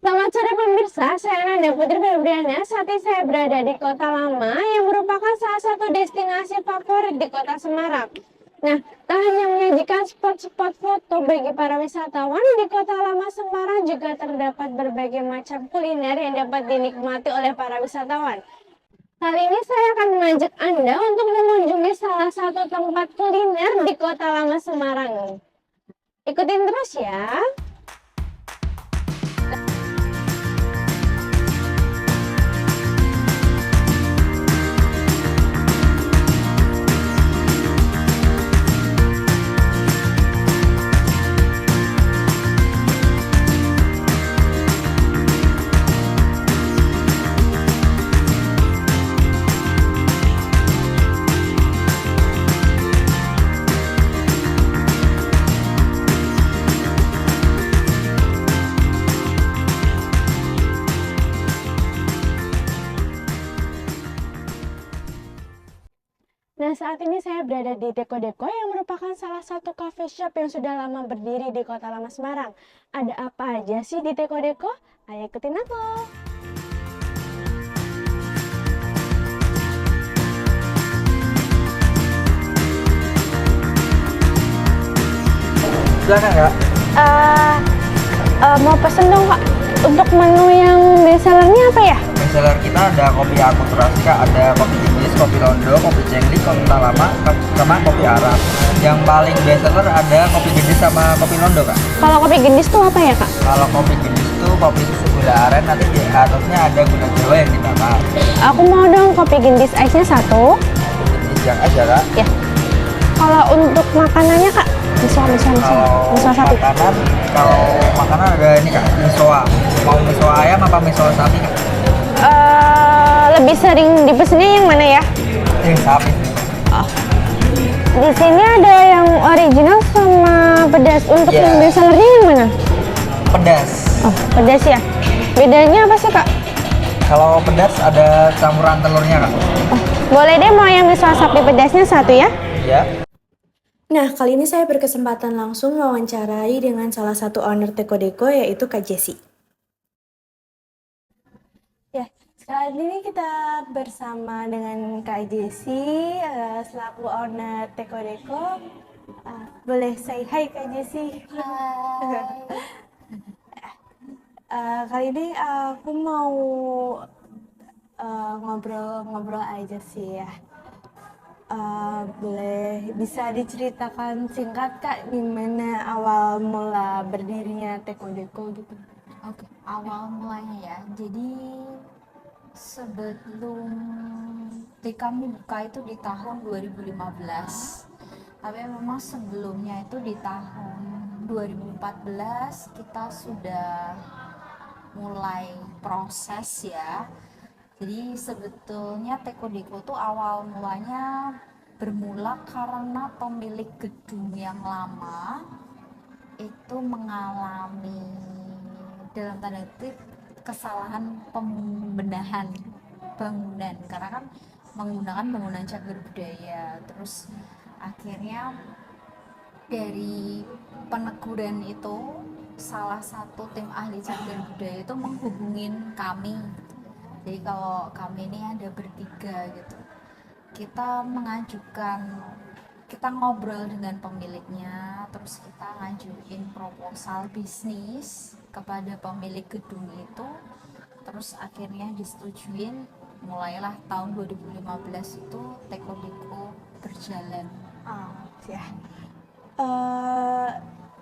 Selamat sore pemirsa, saya Nanda Putri Febriana. Saat ini saya berada di Kota Lama yang merupakan salah satu destinasi favorit di Kota Semarang. Nah, tak hanya menyajikan spot-spot foto bagi para wisatawan, di Kota Lama Semarang juga terdapat berbagai macam kuliner yang dapat dinikmati oleh para wisatawan. Kali ini saya akan mengajak Anda untuk mengunjungi salah satu tempat kuliner di Kota Lama Semarang. Ikutin terus ya. Nah, saat ini saya berada di Deko Deko yang merupakan salah satu cafe shop yang sudah lama berdiri di Kota Lama Semarang. Ada apa aja sih di Deko Deko? Ayo ikutin aku. Silakan Kak. Mau pesen dong Kak. Untuk menu yang bestsellernya apa ya? Bestseller kita ada kopi akulturasi Kak, ada kopi Inggris, kopi Londo, kopi Cengli, kopi Lama, sama kopi Arab. Yang paling bestseller ada kopi Gendis sama kopi Londo Kak. Kalau kopi gendis tuh apa ya Kak? Kalau kopi Gendis itu kopi susu gula aren, nanti di atasnya ada gula jawa yang dibakar. Aku mau dong kopi gendis ice-nya satu. Gendis yang aja Kak. Ya. Kalau untuk makanannya Kak, miso satu. Kalau makanan ada ini Kak, misoa. Mau miso ayam apa miso sapi Kak? Lebih sering dipesennya yang mana ya? Sapi. Di sini ada yang original sama pedas. Untuk yang bestsellernya yang mana? Pedas. Oh, pedas ya. Bedanya apa sih Kak? Kalau pedas ada campuran telurnya Kak. Oh, boleh deh mau yang miso sapi pedasnya satu ya. Ya. Nah, kali ini saya berkesempatan langsung mewawancarai dengan salah satu owner Deko Deko, yaitu Kak Jessi. Ya, saat ini kita bersama dengan Kak Jessi selaku owner Deko Deko. Boleh say hi Kak Jessi. Kali ini aku mau ngobrol-ngobrol aja sih ya. Boleh bisa diceritakan singkat Kak gimana awal mula berdirinya Deko Deko gitu? Oke, awal mulanya ya. Jadi sebelum kami buka itu di tahun 2015. Tapi memang sebelumnya itu di tahun 2014 kita sudah mulai proses ya. Jadi sebetulnya Deko Deko tuh awal mulanya bermula karena pemilik gedung yang lama itu mengalami dalam tanda kutip kesalahan pembenahan bangunan karena kan menggunakan bangunan cagar budaya. Terus akhirnya dari peneguran itu salah satu tim ahli cagar budaya itu menghubungin kami. Jadi kalau kami ini ada bertiga gitu, kita ngobrol dengan pemiliknya, terus kita ngajuin proposal bisnis kepada pemilik gedung itu, terus akhirnya disetujuin. Mulailah tahun 2015 itu Deko Deko berjalan. Ya.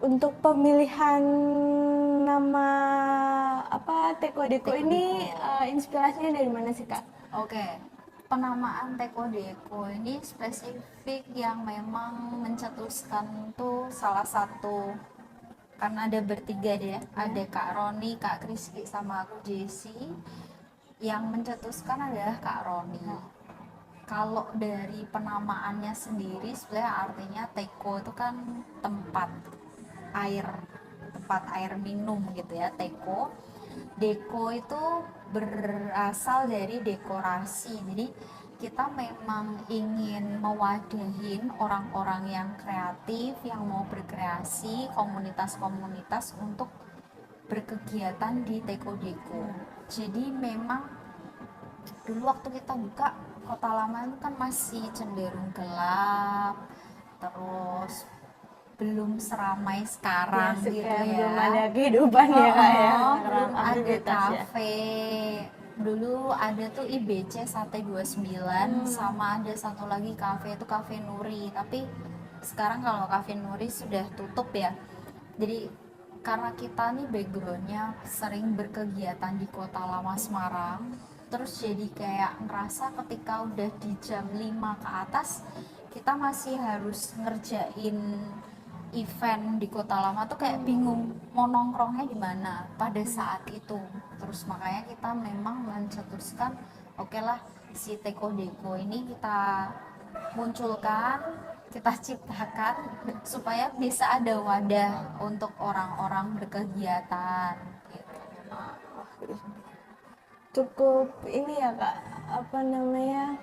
Untuk pemilihan nama Deko Deko ini inspirasinya dari mana sih Kak? Oke, penamaan Deko Deko ini spesifik yang memang mencetuskan tuh salah satu, karena ada bertiga deh, ada Kak Roni, Kak Kriski, sama aku Jessi. Yang mencetuskan adalah Kak Roni. Kalau dari penamaannya sendiri sebenarnya artinya Deko itu kan tempat air minum gitu ya. Deko itu berasal dari dekorasi. Jadi kita memang ingin mewadahin orang-orang yang kreatif, yang mau berkreasi, komunitas-komunitas untuk berkegiatan di Teko Deko. Jadi memang dulu waktu kita buka Kota Lama itu kan masih cenderung gelap, terus belum seramai sekarang gitu ya. Belum ada kehidupan ya Kak ya. Belum ada Aktivitas ya. kafe. Dulu ada tuh IBC Sate 29 sama ada satu lagi kafe itu Cafe Nuri. Tapi sekarang kalau Cafe Nuri sudah tutup ya. Jadi karena kita nih backgroundnya sering berkegiatan di Kota Lama Semarang, terus jadi kayak ngerasa ketika udah di jam 5 ke atas kita masih harus ngerjain event di Kota Lama tuh kayak bingung mau nongkrongnya di mana pada saat itu. Terus makanya kita memang mencetuskan oke lah si Teko Deko ini kita munculkan, kita ciptakan supaya bisa ada wadah untuk orang-orang berkegiatan gitu. Cukup ini ya Kak, apa namanya,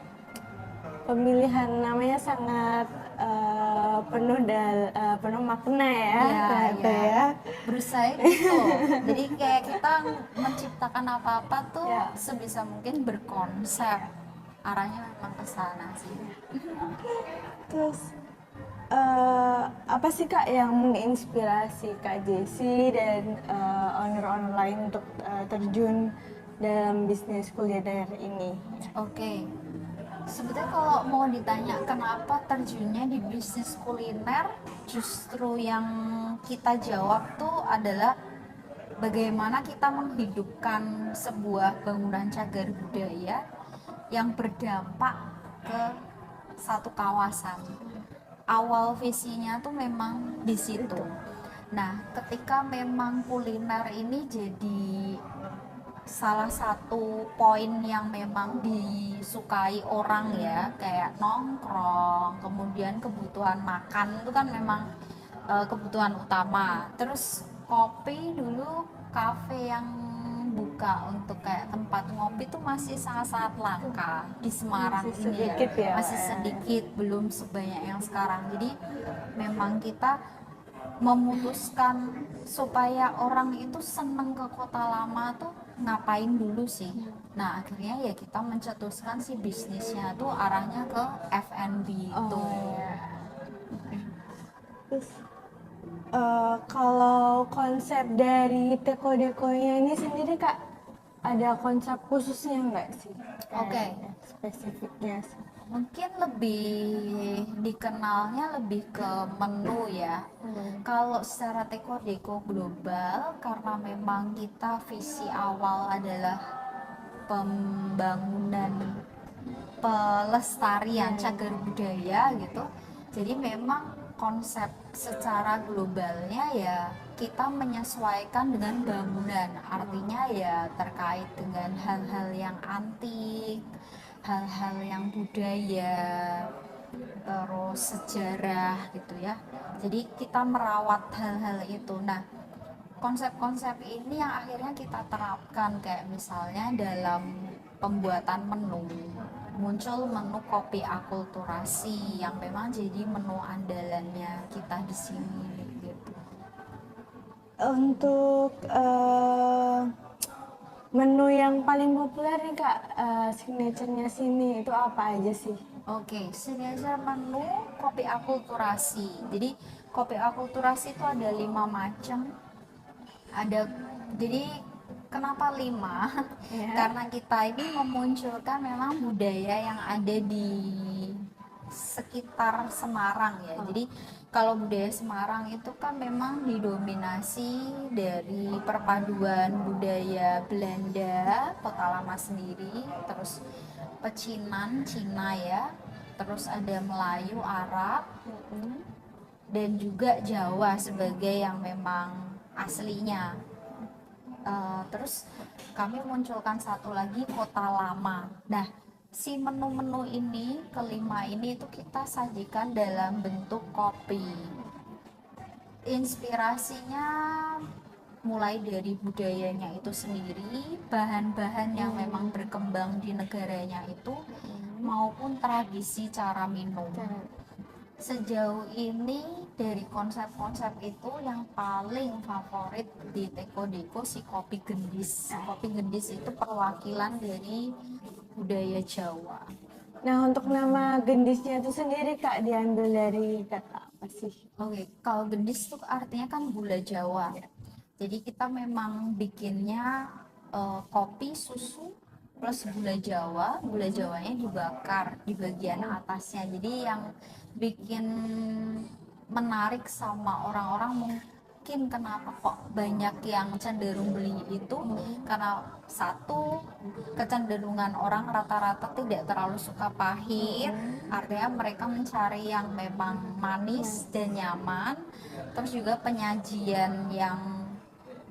pemilihan namanya sangat penuh makna ya, ternyata ya. Berusaha gitu. Jadi kayak kita menciptakan apa-apa tuh Ya. sebisa mungkin berkonsep, arahnya memang ke sana sih. Terus apa sih Kak yang menginspirasi Kak Jessie dan owner-owner lain untuk terjun dalam bisnis kuliner ini? Oke. Sebetulnya kalau mau ditanya kenapa terjunnya di bisnis kuliner, justru yang kita jawab tuh adalah bagaimana kita menghidupkan sebuah bangunan cagar budaya yang berdampak ke satu kawasan. Awal visinya tuh memang di situ. Nah, ketika memang kuliner ini jadi salah satu poin yang memang disukai orang ya, kayak nongkrong, kemudian kebutuhan makan itu kan memang kebutuhan utama. Terus kopi dulu kafe yang buka untuk kayak tempat ngopi itu masih sangat-sangat langka di Semarang Masih ini sedikit ya, masih Pak, ya. sedikit, belum sebanyak yang sekarang. Jadi memang kita memutuskan supaya orang itu seneng ke Kota Lama tuh ngapain dulu sih. Nah akhirnya ya kita mencetuskan si bisnisnya tuh arahnya ke F&B itu. Terus kalau konsep dari Teko Dekonya ini sendiri Kak, ada konsep khususnya nggak sih? Oke. Spesifiknya sih. Mungkin lebih dikenalnya lebih ke menu ya. Kalau secara Teko Deko global, karena memang kita visi awal adalah pembangunan pelestarian cagar budaya gitu. Jadi memang konsep secara globalnya ya kita menyesuaikan dengan bangunan. Artinya ya terkait dengan hal-hal yang antik, hal-hal yang budaya, terus sejarah gitu ya. Jadi kita merawat hal-hal itu. Nah, konsep-konsep ini yang akhirnya kita terapkan kayak misalnya dalam pembuatan menu. Muncul menu kopi akulturasi yang memang jadi menu andalannya kita di sini gitu. Untuk menu yang paling populer nih Kak, signature-nya sini itu apa aja sih? Oke, signature menu kopi akulturasi. Jadi kopi akulturasi itu ada 5 macam. Jadi kenapa 5? Ya. Karena kita ini memunculkan memang budaya yang ada di sekitar Semarang ya. Jadi kalau budaya Semarang itu kan memang didominasi dari perpaduan budaya Belanda, Kota Lama sendiri, terus pecinan Cina ya, terus ada Melayu, Arab, dan juga Jawa sebagai yang memang aslinya. Terus kami munculkan satu lagi Kota Lama. Nah, si menu-menu ini, kelima ini itu kita sajikan dalam bentuk kopi. Inspirasinya mulai dari budayanya itu sendiri, bahan-bahan yang memang berkembang di negaranya itu, maupun tradisi cara minum. Sejauh ini dari konsep-konsep itu yang paling favorit di Teko Deko si kopi gendis. Kopi gendis itu perwakilan dari budaya Jawa. Nah, untuk nama gendisnya itu sendiri Kak diambil dari kata apa sih? Oke, kalau gendis itu artinya kan gula Jawa. Jadi kita memang bikinnya kopi susu plus gula Jawa. Gula Jawanya dibakar di bagian atasnya. Jadi yang bikin menarik sama orang-orang mungkin kenapa kok banyak yang cenderung beli itu karena satu, kecenderungan orang rata-rata tidak terlalu suka pahit, artinya mereka mencari yang memang manis dan nyaman, terus juga penyajian yang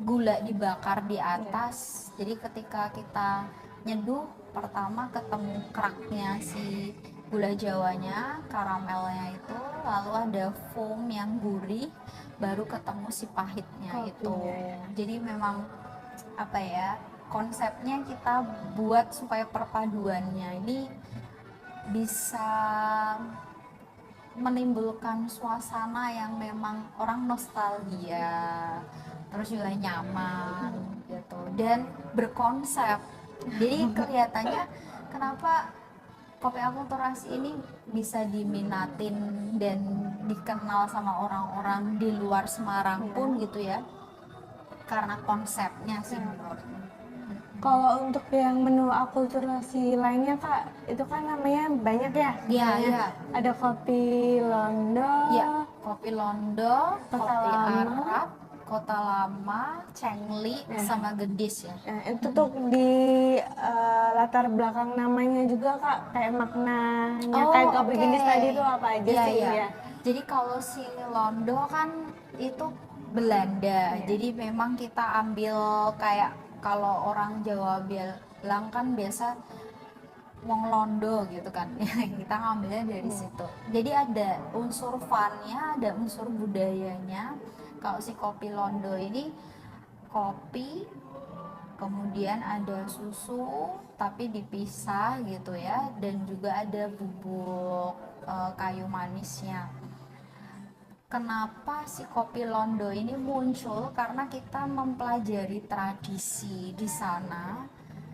gula dibakar di atas. Jadi ketika kita nyeduh, pertama ketemu keraknya si gula Jawanya, karamelnya itu, lalu ada foam yang gurih, baru ketemu si pahitnya itu. Jadi memang apa ya, konsepnya kita buat supaya perpaduannya ini bisa menimbulkan suasana yang memang orang nostalgia, terus juga nyaman gitu dan berkonsep. Jadi kelihatannya kenapa kopi akulturasi ini bisa diminatin dan dikenal sama orang-orang di luar Semarang pun gitu ya, karena konsepnya sih menurutku. Kalau untuk yang menu akulturasi lainnya Kak, itu kan namanya banyak ya? Iya, Namanya iya. ada kopi Londo, Ya, kopi Londo, Kota kopi Lama. Arab, Kota Lama, Cengli, sama Gendis ya. Nah, itu tuh di latar belakang namanya juga Kak, kayak maknanya kayak kopi oke. gendis tadi itu apa aja Iya, sih iya. ya? Jadi kalau si Londo kan itu Belanda. Jadi memang kita ambil kayak kalau orang Jawa bilang kan biasa wong Londo gitu kan. Kita ngambilnya dari situ. Jadi ada unsur funnya, ada unsur budayanya. Kalau si kopi Londo ini kopi, kemudian ada susu tapi dipisah gitu ya, dan juga ada bubuk kayu manisnya. Kenapa si kopi Londo ini muncul? Karena kita mempelajari tradisi di sana.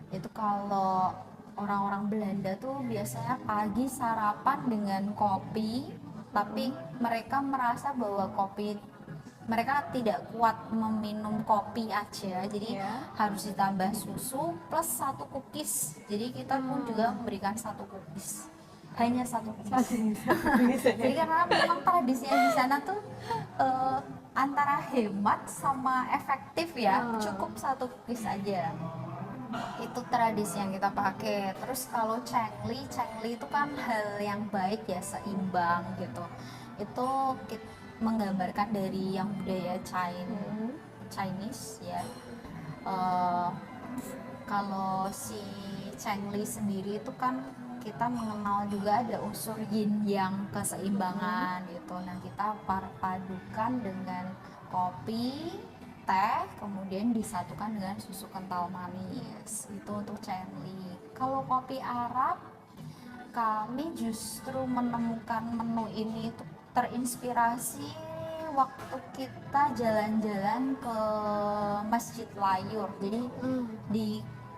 Itu kalau orang-orang Belanda tuh biasanya pagi sarapan dengan kopi, tapi mereka merasa bahwa mereka tidak kuat meminum kopi aja, jadi harus ditambah susu plus 1 cookies. Jadi kita pun juga memberikan 1 cookies, hanya 1 cookies. Jadi karena memang tradisinya di sana tuh antara hemat sama efektif ya, cukup 1 cookies aja. Itu tradisi yang kita pakai. Terus kalau cengli itu kan hal yang baik ya, seimbang gitu. Itu menggambarkan dari yang budaya Chinese ya. Kalau si cengli sendiri itu kan kita mengenal juga ada unsur yin yang, keseimbangan gitu. Nah, kita padukan dengan kopi, teh, kemudian disatukan dengan susu kental manis. Itu untuk cengli. Kalau kopi Arab, kami justru menemukan menu ini itu terinspirasi waktu kita jalan-jalan ke Masjid Layur. Jadi di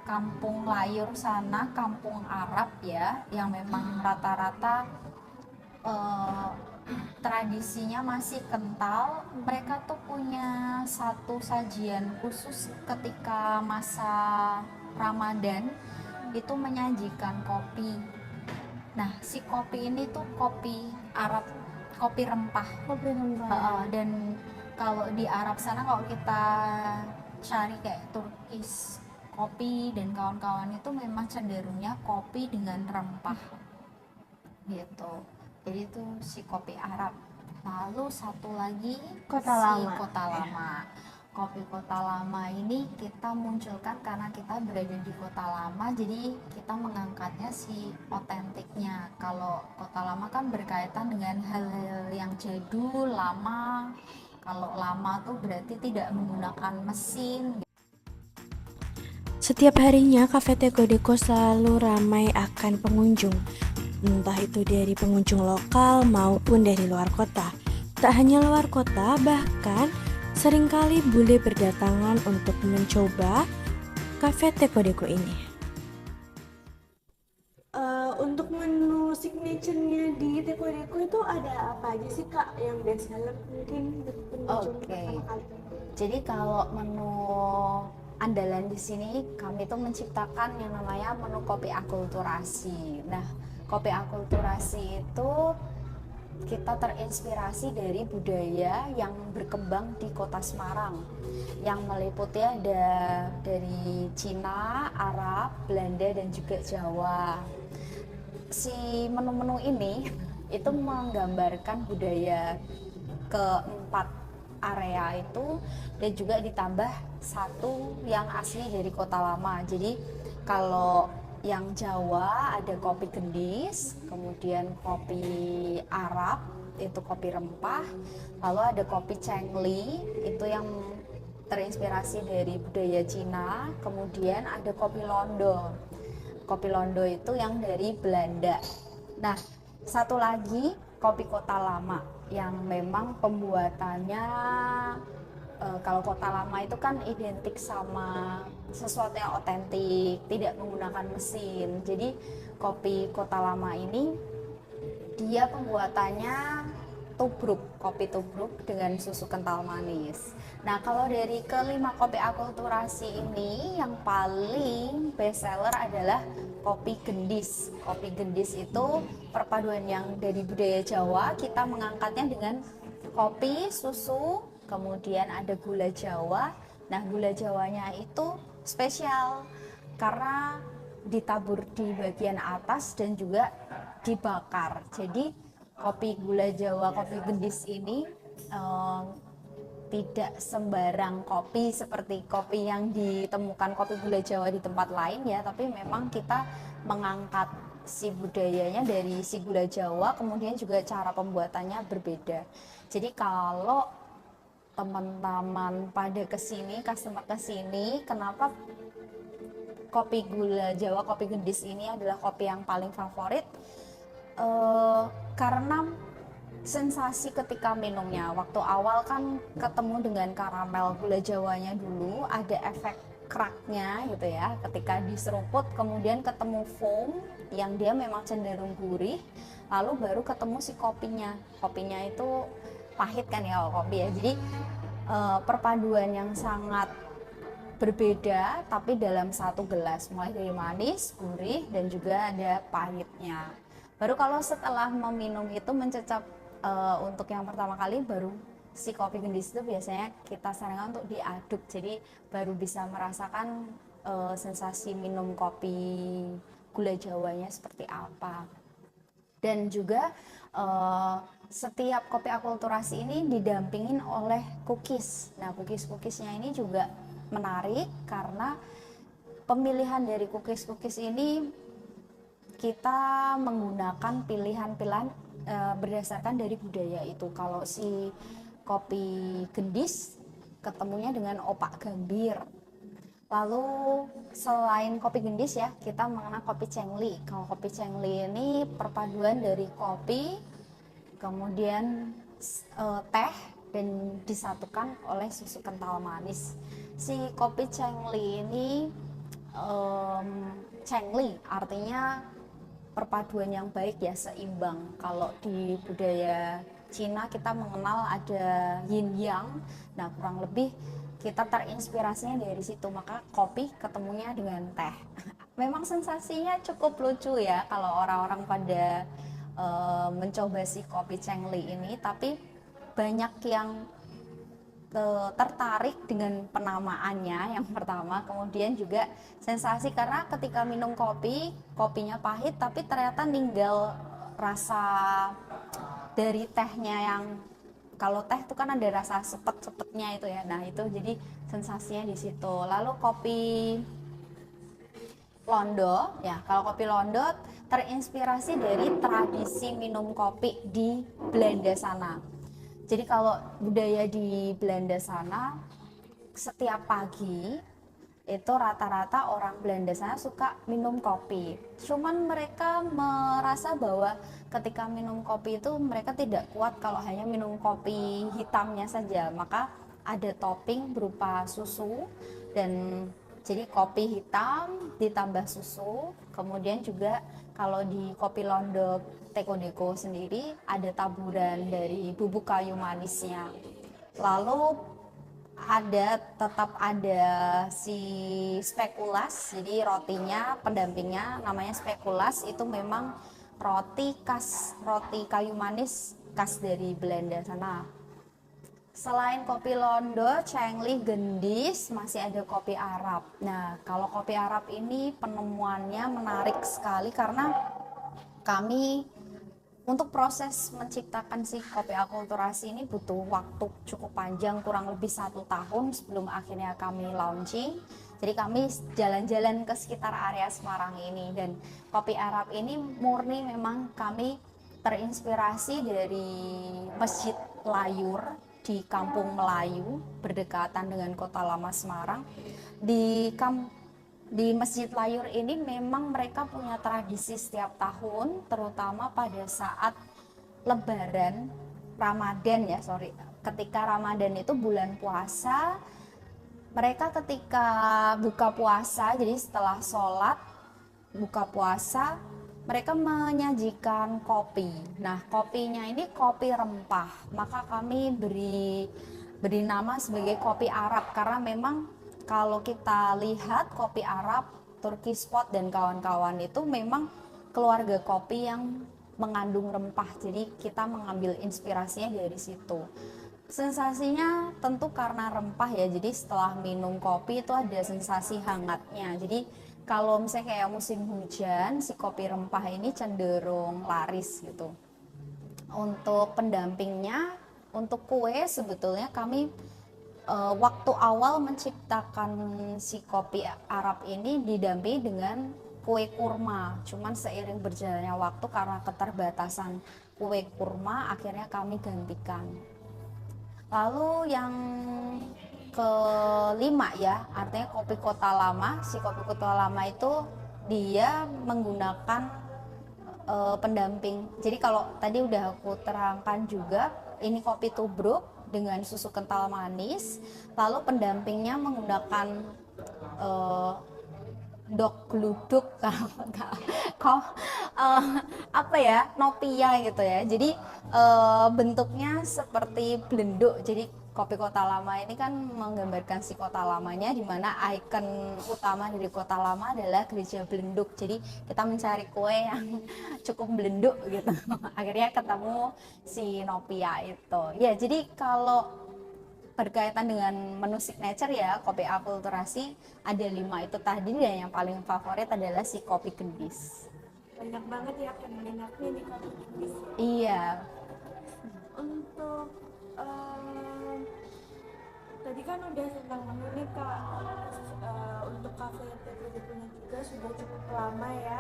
Kampung Layur sana, kampung Arab ya, yang memang rata-rata tradisinya masih kental. Mereka tuh punya satu sajian khusus ketika masa Ramadan, itu menyajikan kopi. Nah, si kopi ini tuh kopi Arab, kopi rempah. Dan kalau di Arab sana, kalau kita cari kayak Turkish kopi dan kawan-kawan, itu memang cenderungnya kopi dengan rempah gitu. Jadi itu si kopi Arab. Lalu satu lagi Kota si Lama. Kota Lama. Kopi Kota Lama ini kita munculkan karena kita berada di Kota Lama, jadi kita mengangkatnya si otentiknya. Kalau Kota Lama kan berkaitan dengan hal-hal yang jadul, lama. Kalau lama tuh berarti tidak menggunakan mesin. Setiap harinya Cafe Teko Deko selalu ramai akan pengunjung. entah itu dari pengunjung lokal maupun dari luar kota. Tak hanya luar kota, bahkan seringkali bule berdatangan untuk mencoba kafe Teko Deko ini. Untuk menu signature-nya di Teko Deko itu ada apa aja sih Kak yang best seller mungkin untuk pengunjung Oke. pertama kali? Jadi kalau menu andalan di sini kami tuh menciptakan yang namanya menu kopi akulturasi. Nah, kopi akulturasi itu kita terinspirasi dari budaya yang berkembang di Kota Semarang yang meliputi ada dari Cina, Arab, Belanda dan juga Jawa. Si menu-menu ini itu menggambarkan budaya keempat area itu dan juga ditambah satu yang asli dari Kota Lama. Jadi kalau yang Jawa ada kopi gendis, kemudian kopi Arab itu kopi rempah, lalu ada kopi cengli itu yang terinspirasi dari budaya Cina, kemudian ada kopi londo. Kopi londo itu yang dari Belanda. Nah, satu lagi kopi Kota Lama yang memang pembuatannya kalau Kota Lama itu kan identik sama sesuatu yang otentik, tidak menggunakan mesin. Jadi kopi Kota Lama ini dia pembuatannya tubruk, kopi tubruk dengan susu kental manis. Nah, kalau dari kelima kopi akulturasi ini yang paling best seller adalah kopi gendis. Kopi gendis itu perpaduan yang dari budaya Jawa, kita mengangkatnya dengan kopi, susu, kemudian ada gula Jawa. Nah, gula Jawanya itu spesial karena ditabur di bagian atas dan juga dibakar. Jadi kopi gula Jawa, kopi gendis ini tidak sembarang kopi seperti kopi yang ditemukan kopi gula Jawa di tempat lain ya, tapi memang kita mengangkat si budayanya dari si gula Jawa, kemudian juga cara pembuatannya berbeda. Jadi kalau teman-teman pada kesini, customer kesini, kenapa kopi gula Jawa, kopi gendis ini adalah kopi yang paling favorit? Karena sensasi ketika minumnya, waktu awal kan ketemu dengan karamel gula Jawanya dulu, ada efek cracknya gitu ya, ketika diseruput, kemudian ketemu foam yang dia memang cenderung gurih, lalu baru ketemu si kopinya. Kopinya itu pahit kan ya kopi ya, jadi perpaduan yang sangat berbeda tapi dalam satu gelas, mulai dari manis, gurih, dan juga ada pahitnya. Baru kalau setelah meminum itu mencecap untuk yang pertama kali, baru si kopi gendis itu biasanya kita sarankan untuk diaduk, jadi baru bisa merasakan sensasi minum kopi gula Jawanya seperti apa. Dan juga setiap kopi akulturasi ini didampingin oleh cookies. Nah, cookies-cookiesnya ini juga menarik karena pemilihan dari cookies-cookies ini kita menggunakan pilihan-pilihan berdasarkan dari budaya itu. Kalau si kopi gendis ketemunya dengan opak gambir. Lalu selain kopi gendis ya, kita mengenal kopi cengli. Kalau kopi cengli ini perpaduan dari kopi, kemudian teh, dan disatukan oleh susu kental manis. Si kopi cengli ini cengli artinya perpaduan yang baik ya, seimbang. Kalau di budaya Cina kita mengenal ada yin yang, nah kurang lebih kita terinspirasinya dari situ, maka kopi ketemunya dengan teh. Memang sensasinya cukup lucu ya kalau orang-orang pada mencoba si kopi cengli ini, tapi banyak yang tertarik dengan penamaannya yang pertama, kemudian juga sensasi karena ketika minum kopi, kopinya pahit tapi ternyata ninggal rasa dari tehnya, yang kalau teh itu kan ada rasa sepet-sepetnya itu ya. Nah, itu jadi sensasinya di situ. Lalu kopi londo ya, kalau kopi londo terinspirasi dari tradisi minum kopi di Belanda sana. Jadi kalau budaya di Belanda sana, setiap pagi itu rata-rata orang Belanda sana suka minum kopi. Cuman mereka merasa bahwa ketika minum kopi itu mereka tidak kuat kalau hanya minum kopi hitamnya saja. Maka ada topping berupa susu, dan jadi kopi hitam ditambah susu. Kemudian juga kalau di kopi Londo Teko Deko sendiri ada taburan dari bubuk kayu manisnya. Lalu tetap ada si spekulas, jadi rotinya pendampingnya namanya spekulas, itu memang roti kayu manis khas dari Belanda sana. Selain kopi Londo, Cengli, Gendis, masih ada kopi Arab. Nah, kalau kopi Arab ini penemuannya menarik sekali karena kami untuk proses menciptakan si kopi akulturasi ini butuh waktu cukup panjang, kurang lebih 1 tahun sebelum akhirnya kami launching. Jadi kami jalan-jalan ke sekitar area Semarang ini, dan kopi Arab ini murni memang kami terinspirasi dari Masjid Layur di Kampung Melayu berdekatan dengan Kota Lama Semarang. Di Masjid Layur ini memang mereka punya tradisi setiap tahun, terutama pada saat Lebaran, ketika Ramadan itu bulan puasa, mereka ketika buka puasa, jadi setelah sholat buka puasa, mereka menyajikan kopi. Nah, kopinya ini kopi rempah, maka kami beri nama sebagai kopi Arab, karena memang kalau kita lihat kopi Arab, Turkish Spot dan kawan-kawan itu memang keluarga kopi yang mengandung rempah. Jadi kita mengambil inspirasinya dari situ. Sensasinya tentu karena rempah ya. Jadi setelah minum kopi itu ada sensasi hangatnya. Jadi kalau misalnya kayak musim hujan, si kopi rempah ini cenderung laris gitu. Untuk pendampingnya, untuk kue sebetulnya kami waktu awal menciptakan si kopi Arab ini didampingi dengan kue kurma. Cuman seiring berjalannya waktu karena keterbatasan kue kurma, akhirnya kami gantikan. Lalu yang kelima ya, artinya kopi Kota Lama. Si kopi Kota Lama itu dia menggunakan pendamping. Jadi kalau tadi udah aku terangkan juga, ini kopi tubruk dengan susu kental manis, lalu pendampingnya menggunakan dok gluduk nopia gitu ya. Jadi bentuknya seperti blenduk. Jadi kopi Kota Lama ini kan menggambarkan si kota lamanya, di mana ikon utama dari Kota Lama adalah gereja Blenduk. Jadi kita mencari kue yang cukup blenduk gitu. Akhirnya ketemu si nopia itu. Ya, jadi kalau berkaitan dengan menu signature ya, kopi akulturasi ada 5 itu tadi, dan yang paling favorit adalah si kopi gendis. Banyak banget ya peminatnya di kopi gendis. Iya. Untuk tadi kan udah tentang menu nih Kak. Untuk kafe Teko Dekonya juga sudah cukup lama ya,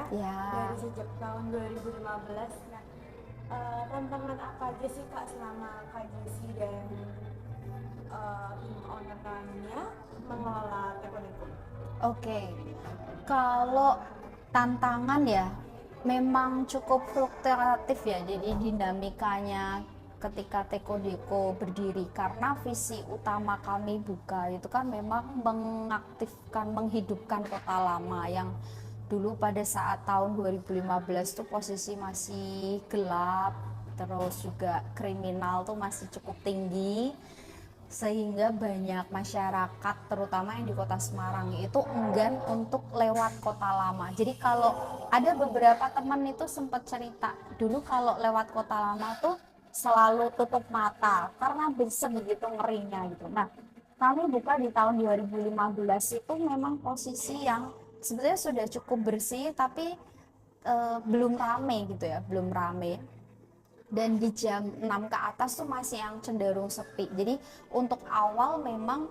dari sejak tahun 2015. Nah, tantangan apa aja sih Kak selama Kak Jessy dan tim owner lainnya mengelola Teko Deko? Oke, kalau tantangan ya memang cukup fluktuatif ya, jadi dinamikanya ketika Teko Deko berdiri, karena visi utama kami buka itu kan memang mengaktifkan, menghidupkan Kota Lama yang dulu pada saat tahun 2015 tuh posisi masih gelap, terus juga kriminal tuh masih cukup tinggi, sehingga banyak masyarakat terutama yang di Kota Semarang itu enggan untuk lewat Kota Lama. Jadi kalau ada beberapa teman itu sempat cerita dulu kalau lewat Kota Lama tuh selalu tutup mata karena sebegitu ngerinya gitu. Nah, kami buka di tahun 2015 itu memang posisi yang sebetulnya sudah cukup bersih, tapi belum rame gitu ya, belum rame. Dan di jam 6 ke atas tuh masih yang cenderung sepi. Jadi untuk awal memang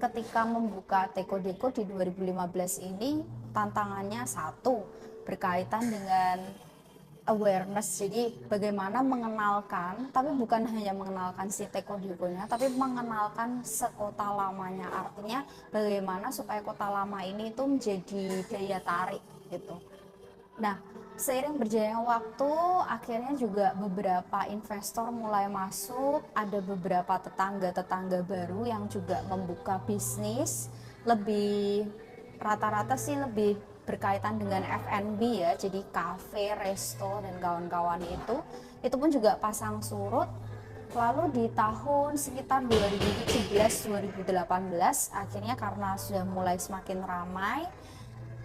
ketika membuka Teko Deko di 2015 ini tantangannya satu, berkaitan dengan awareness, jadi bagaimana mengenalkan, tapi bukan hanya mengenalkan si Teko Dekonya, tapi mengenalkan sekota lamanya, artinya bagaimana supaya kota lama ini itu menjadi daya tarik gitu. Nah, seiring berjalannya waktu, akhirnya juga beberapa investor mulai masuk, ada beberapa tetangga-tetangga baru yang juga membuka bisnis, lebih rata-rata sih lebih berkaitan dengan F&B ya, jadi kafe, resto, dan kawan-kawan itu pun juga pasang surut. Lalu di tahun sekitar 2017-2018, akhirnya karena sudah mulai semakin ramai,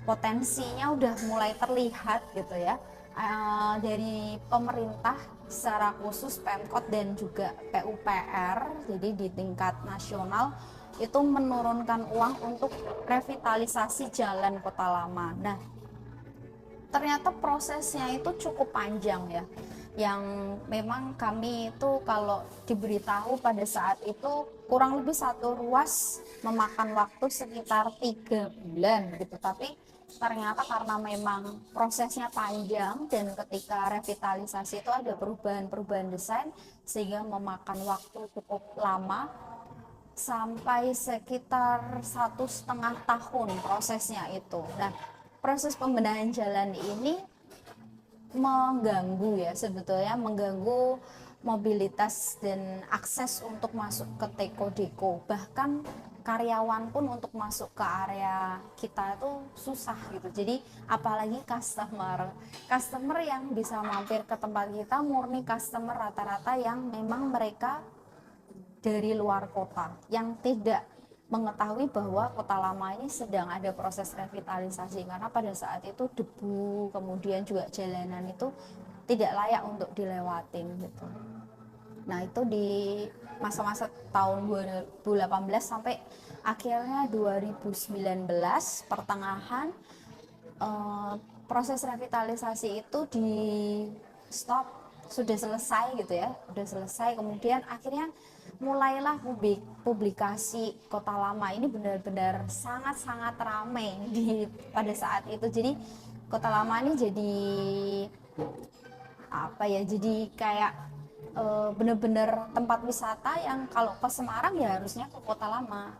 potensinya udah mulai terlihat gitu ya, dari pemerintah secara khusus Pemkot dan juga PUPR, jadi di tingkat nasional itu menurunkan uang untuk revitalisasi jalan kota lama. Nah, ternyata prosesnya itu cukup panjang ya, yang memang kami itu kalau diberitahu pada saat itu kurang lebih satu ruas memakan waktu sekitar 3 bulan gitu, tapi ternyata karena memang prosesnya panjang dan ketika revitalisasi itu ada perubahan-perubahan desain sehingga memakan waktu cukup lama, sampai sekitar 1,5 tahun prosesnya itu. Nah, proses pembenahan jalan ini mengganggu ya, sebetulnya mengganggu mobilitas dan akses untuk masuk ke Teko Deko, bahkan karyawan pun untuk masuk ke area kita itu susah gitu. Jadi apalagi customer yang bisa mampir ke tempat kita murni customer rata-rata yang memang mereka dari luar kota yang tidak mengetahui bahwa kota lama ini sedang ada proses revitalisasi, karena pada saat itu debu kemudian juga jalanan itu tidak layak untuk dilewatin gitu. Nah, itu di masa-masa tahun 2018 sampai akhirnya 2019 pertengahan, proses revitalisasi itu di stop, sudah selesai gitu ya, udah selesai. Kemudian akhirnya mulailah publikasi kota lama ini benar-benar sangat-sangat ramai pada saat itu. Jadi kota lama ini jadi apa ya, jadi kayak benar-benar tempat wisata yang kalau ke Semarang ya harusnya ke kota lama.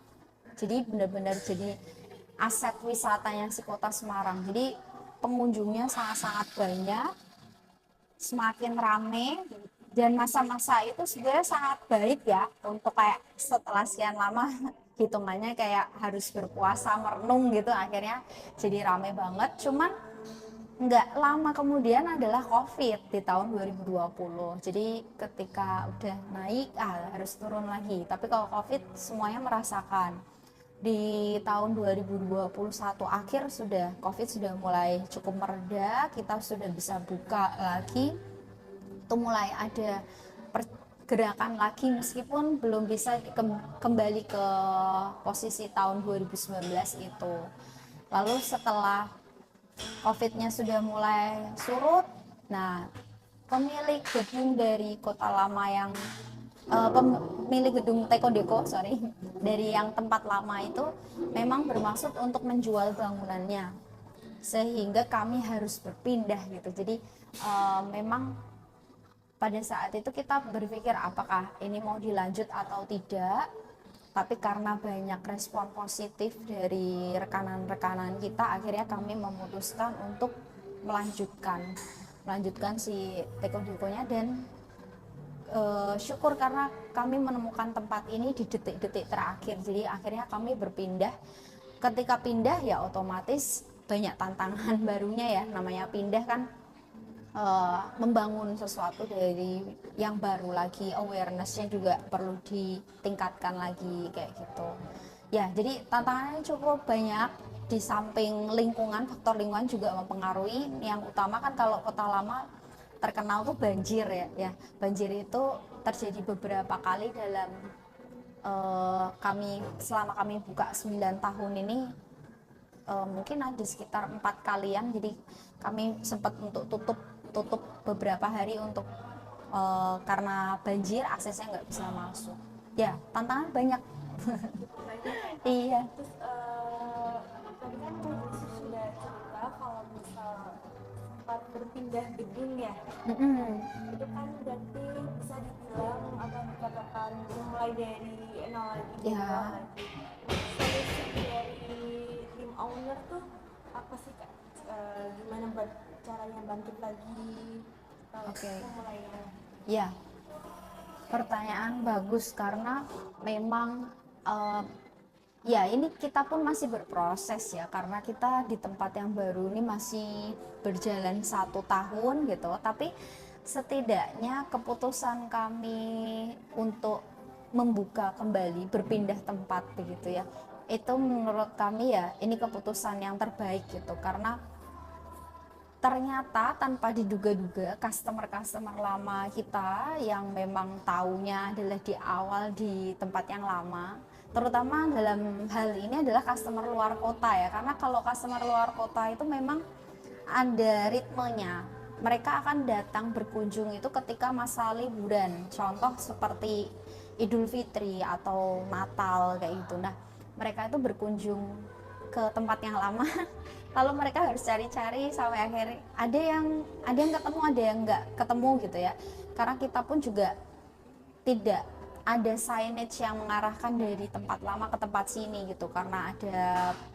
Jadi benar-benar jadi aset wisatanya si kota Semarang. Jadi pengunjungnya sangat-sangat banyak, semakin rame, dan masa-masa itu sebenarnya sangat baik ya untuk kayak setelah sekian lama hitungannya kayak harus berpuasa merenung gitu, akhirnya jadi rame banget. Cuman nggak lama kemudian adalah COVID di tahun 2020, jadi ketika udah naik harus turun lagi. Tapi kalau COVID semuanya merasakan. Di tahun 2021 akhir COVID sudah mulai cukup mereda, kita sudah bisa buka lagi, itu mulai ada pergerakan lagi meskipun belum bisa kembali ke posisi tahun 2019 itu. Lalu setelah COVID-nya sudah mulai surut, nah pemilik gedung dari kota lama yang pemilik gedung Teko Deko dari yang tempat lama itu memang bermaksud untuk menjual bangunannya, sehingga kami harus berpindah gitu. Jadi memang pada saat itu kita berpikir apakah ini mau dilanjut atau tidak, tapi karena banyak respon positif dari rekanan-rekanan kita, akhirnya kami memutuskan untuk melanjutkan si Teko Dekonya. Dan syukur karena kami menemukan tempat ini di detik-detik terakhir, jadi akhirnya kami berpindah. Ketika pindah ya otomatis banyak tantangan barunya ya, namanya pindah kan, membangun sesuatu dari yang baru lagi, awarenessnya juga perlu ditingkatkan lagi kayak gitu ya. Jadi tantangannya cukup banyak, di samping lingkungan, faktor lingkungan juga mempengaruhi. Yang utama kan kalau kota lama terkenal tuh banjir ya. Banjir itu terjadi beberapa kali dalam selama kami buka 9 tahun ini, mungkin ada sekitar 4 kalian. Jadi kami sempat untuk tutup beberapa hari untuk karena banjir, aksesnya nggak bisa masuk ya. Tantangan banyak. Iya. Terus tadi kan Bu sudah cerita kalau misal sempat berpindah gedung ya. Itu kan berarti bisa dibilang atau dikatakan mulai dari nol lagi, lagi. Solusi dari tim owner tuh apa sih Kak? Gimana buat caranya bangkit lagi? Mulainya? Ya, pertanyaan bagus karena memang ya ini kita pun masih berproses ya, karena kita di tempat yang baru ini masih berjalan 1 tahun gitu, tapi setidaknya keputusan kami untuk membuka kembali, berpindah tempat begitu ya, itu menurut kami ya ini keputusan yang terbaik gitu, karena ternyata tanpa diduga-duga customer lama kita yang memang taunya adalah di awal di tempat yang lama, terutama dalam hal ini adalah customer luar kota ya, karena kalau customer luar kota itu memang ada ritmenya, mereka akan datang berkunjung itu ketika masa liburan, contoh seperti Idul Fitri atau Natal kayak gitu. Nah, mereka itu berkunjung ke tempat yang lama lalu mereka harus cari-cari sampai akhirnya ada yang ketemu, ada yang nggak ketemu gitu ya, karena kita pun juga tidak ada signage yang mengarahkan dari tempat lama ke tempat sini gitu, karena ada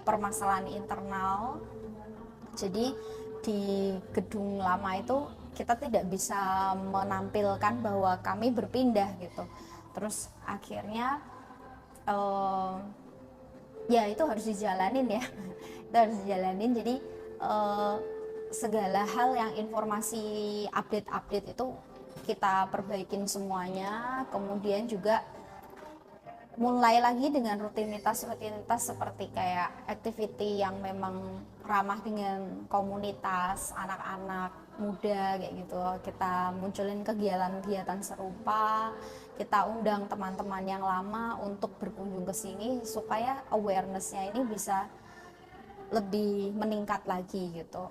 permasalahan internal. Jadi di gedung lama itu kita tidak bisa menampilkan bahwa kami berpindah gitu, terus akhirnya ya itu harus dijalanin ya itu harus dijalanin. Jadi segala hal yang informasi update itu kita perbaikin semuanya, kemudian juga mulai lagi dengan rutinitas seperti kayak activity yang memang ramah dengan komunitas anak-anak muda kayak gitu, kita munculin kegiatan-kegiatan serupa, kita undang teman-teman yang lama untuk berkunjung ke sini supaya awareness-nya ini bisa lebih meningkat lagi gitu.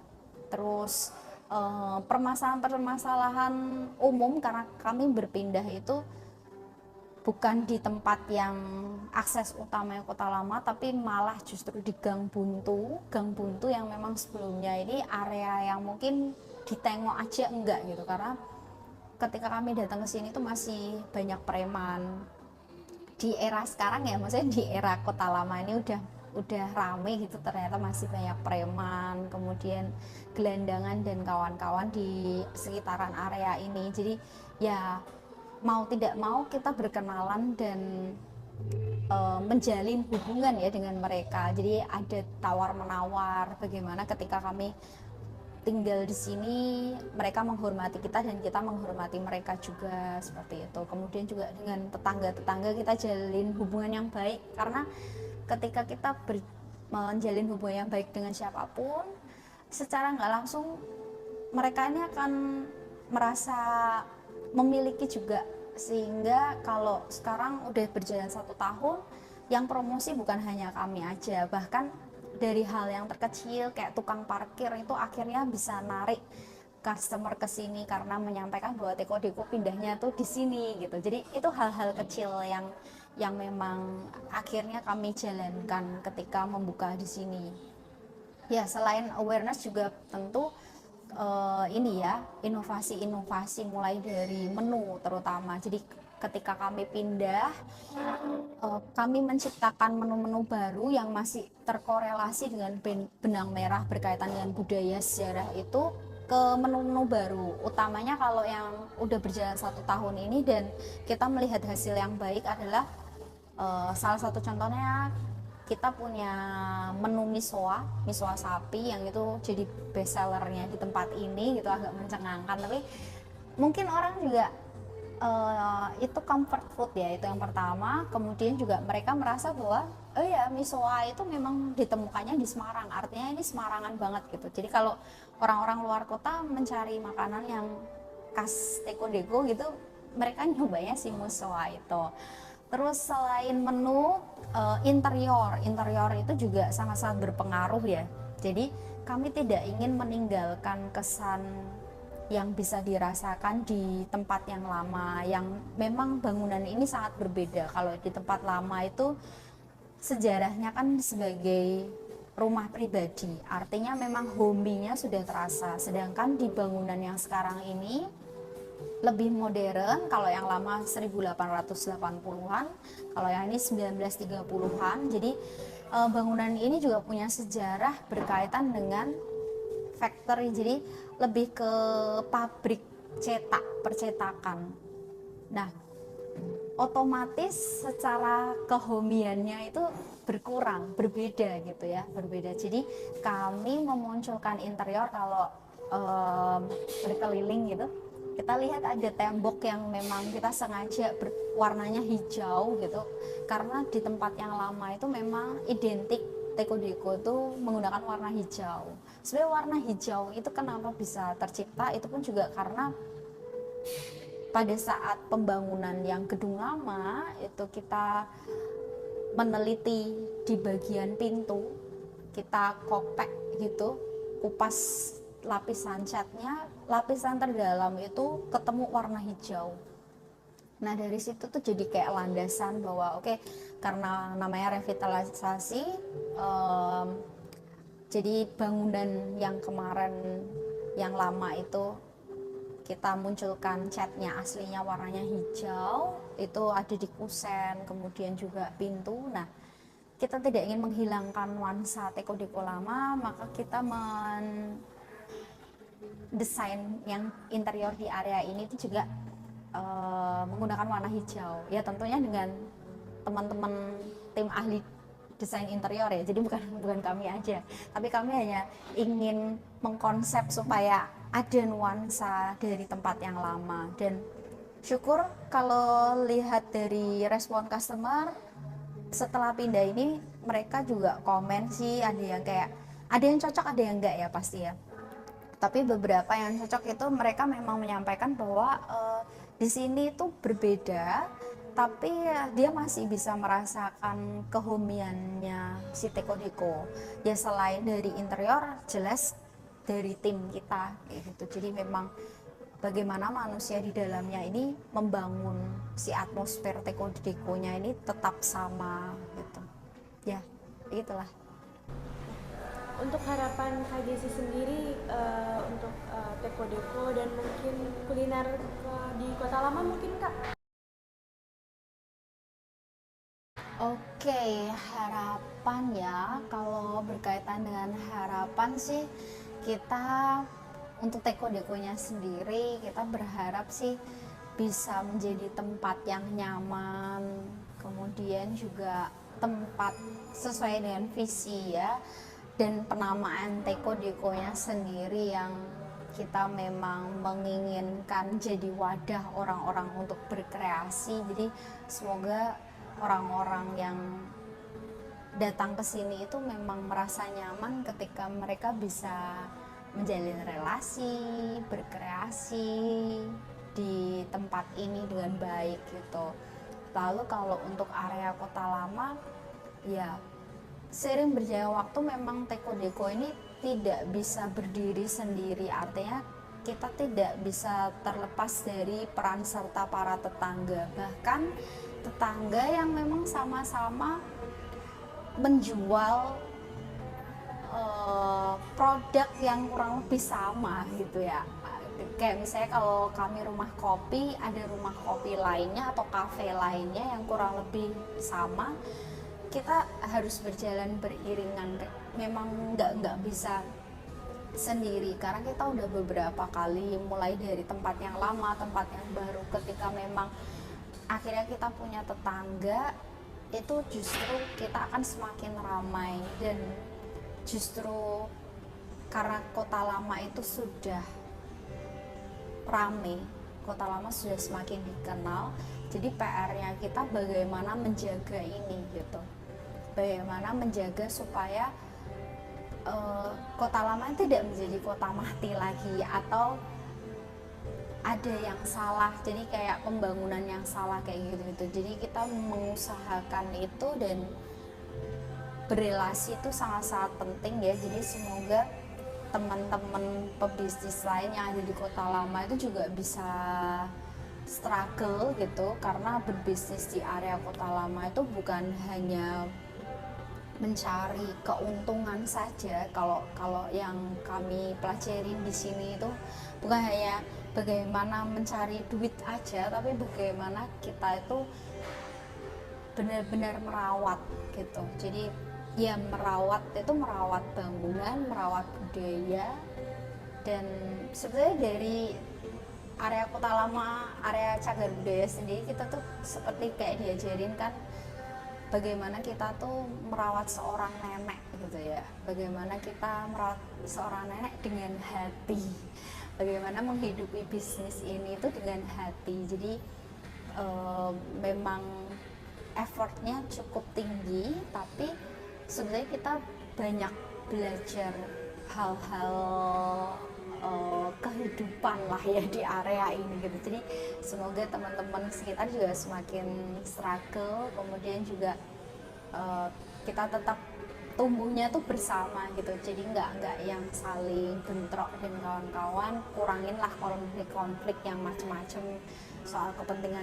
Terus permasalahan-permasalahan umum karena kami berpindah itu bukan di tempat yang akses utama yang kota lama, tapi malah justru di gang buntu yang memang sebelumnya ini area yang mungkin ditengok aja enggak gitu, karena ketika kami datang ke sini tuh masih banyak preman. Di era sekarang ya, maksudnya di era kota lama ini udah rame gitu, ternyata masih banyak preman, kemudian gelandangan dan kawan-kawan di sekitaran area ini. Jadi ya mau tidak mau kita berkenalan dan menjalin hubungan ya dengan mereka. Jadi ada tawar menawar bagaimana ketika kami tinggal di sini mereka menghormati kita dan kita menghormati mereka juga, seperti itu. Kemudian juga dengan tetangga-tetangga kita jalin hubungan yang baik, karena ketika kita menjalin hubungan yang baik dengan siapapun, secara nggak langsung mereka ini akan merasa memiliki juga, sehingga kalau sekarang udah berjalan 1 tahun, yang promosi bukan hanya kami aja, bahkan dari hal yang terkecil kayak tukang parkir itu akhirnya bisa narik customer ke sini karena menyampaikan bahwa Teko Deko pindahnya tuh di sini gitu. Jadi itu hal-hal kecil yang memang akhirnya kami jalankan ketika membuka di sini. Ya, selain awareness juga tentu ini ya, inovasi-inovasi mulai dari menu terutama. Jadi ketika kami pindah, kami menciptakan menu-menu baru yang masih terkorelasi dengan benang merah berkaitan dengan budaya sejarah itu ke menu-menu baru. Utamanya kalau yang udah berjalan 1 tahun ini dan kita melihat hasil yang baik adalah salah satu contohnya kita punya menu miswa sapi yang itu jadi best sellernya di tempat ini gitu, agak mencengangkan, tapi mungkin orang juga itu comfort food ya, itu yang pertama. Kemudian juga mereka merasa bahwa oh ya, miswa itu memang ditemukannya di Semarang, artinya ini Semarangan banget gitu. Jadi kalau orang-orang luar kota mencari makanan yang khas Teko Deko gitu, mereka nyobanya si miswa itu. Terus selain menu, interior itu juga sangat-sangat berpengaruh ya. Jadi kami tidak ingin meninggalkan kesan yang bisa dirasakan di tempat yang lama, yang memang bangunan ini sangat berbeda. Kalau di tempat lama itu sejarahnya kan sebagai rumah pribadi, artinya memang homey-nya sudah terasa. Sedangkan di bangunan yang sekarang ini lebih modern, kalau yang lama 1880-an, kalau yang ini 1930-an. Jadi bangunan ini juga punya sejarah berkaitan dengan factory, jadi lebih ke pabrik percetakan. Nah, otomatis secara kehomiannya itu berbeda gitu ya, berbeda. Jadi kami memunculkan interior kalau berkeliling gitu, kita lihat ada tembok yang memang kita sengaja warnanya hijau gitu, karena di tempat yang lama itu memang identik Teko Deko itu menggunakan warna hijau. Sebenarnya warna hijau itu kenapa bisa tercipta, itu pun juga karena pada saat pembangunan yang gedung lama itu kita meneliti di bagian pintu, kita kopek gitu, kupas lapisan catnya, lapisan terdalam itu ketemu warna hijau. Nah dari situ tuh jadi kayak landasan bahwa oke, karena namanya revitalisasi, jadi bangunan yang kemarin yang lama itu kita munculkan catnya aslinya warnanya hijau, itu ada di kusen, kemudian juga pintu. Nah kita tidak ingin menghilangkan nuansa Teko Deko lama, maka kita mendesain yang interior di area ini itu juga menggunakan warna hijau. Ya tentunya dengan teman-teman tim ahli desain interior ya, jadi bukan kami aja, tapi kami hanya ingin mengkonsep supaya ada nuansa dari tempat yang lama. Dan syukur kalau lihat dari respon customer setelah pindah ini, mereka juga komen sih, ada yang kayak ada yang cocok, ada yang enggak ya pasti ya, tapi beberapa yang cocok itu mereka memang menyampaikan bahwa di sini tuh berbeda, tapi dia masih bisa merasakan kehomiannya si Teko Deko. Ya selain dari interior, jelas dari tim kita gitu. Jadi memang bagaimana manusia di dalamnya ini membangun si atmosfer Teko Dekonya ini tetap sama gitu. Ya, begitulah. Untuk harapan KGC sendiri untuk Teko Deko dan mungkin kuliner di Kota Lama mungkin Kak? Oke, harapan ya, kalau berkaitan dengan harapan sih, kita untuk Teko Dekonya sendiri kita berharap sih bisa menjadi tempat yang nyaman, kemudian juga tempat sesuai dengan visi ya, dan penamaan Teko Dekonya sendiri yang kita memang menginginkan jadi wadah orang-orang untuk berkreasi. Jadi semoga orang-orang yang datang ke sini itu memang merasa nyaman ketika mereka bisa menjalin relasi, berkreasi di tempat ini dengan baik gitu. Lalu kalau untuk area Kota Lama, ya seiring berjalannya waktu memang Teko Deko ini tidak bisa berdiri sendiri, artinya kita tidak bisa terlepas dari peran serta para tetangga, bahkan tetangga yang memang sama-sama menjual produk yang kurang lebih sama gitu ya. Kayak misalnya kalau kami rumah kopi, ada rumah kopi lainnya atau kafe lainnya yang kurang lebih sama, kita harus berjalan beriringan. Memang nggak bisa sendiri, karena kita udah beberapa kali mulai dari tempat yang lama, tempat yang baru, ketika memang akhirnya kita punya tetangga, itu justru kita akan semakin ramai. Dan justru karena Kota Lama itu sudah ramai, Kota Lama sudah semakin dikenal, jadi PR-nya kita bagaimana menjaga ini gitu, bagaimana menjaga supaya Kota Lama tidak menjadi kota mati lagi, atau ada yang salah, jadi kayak pembangunan yang salah kayak gitu. Jadi kita mengusahakan itu, dan berelasi itu sangat-sangat penting ya. Jadi semoga teman-teman pebisnis lain yang ada di Kota Lama itu juga bisa struggle gitu, karena berbisnis di area Kota Lama itu bukan hanya mencari keuntungan saja. Kalau yang kami pelajari di sini itu bukan hanya bagaimana mencari duit aja, tapi bagaimana kita itu benar-benar merawat gitu. Jadi ya merawat itu merawat bangunan, merawat budaya. Dan sebenarnya dari area Kota Lama, area Cagar Budaya sendiri, kita tuh seperti kayak diajarin kan bagaimana kita tuh merawat seorang nenek gitu ya, bagaimana kita merawat seorang nenek dengan hati, bagaimana menghidupi bisnis ini itu dengan hati. Jadi memang effortnya cukup tinggi, tapi sebenarnya kita banyak belajar hal-hal kehidupan lah ya di area ini gitu. Jadi semoga teman-teman sekitar juga semakin struggle, kemudian juga kita tetap tumbuhnya tuh bersama gitu. Jadi nggak yang saling bentrok dengan kawan-kawan, kuranginlah konflik yang macam-macam soal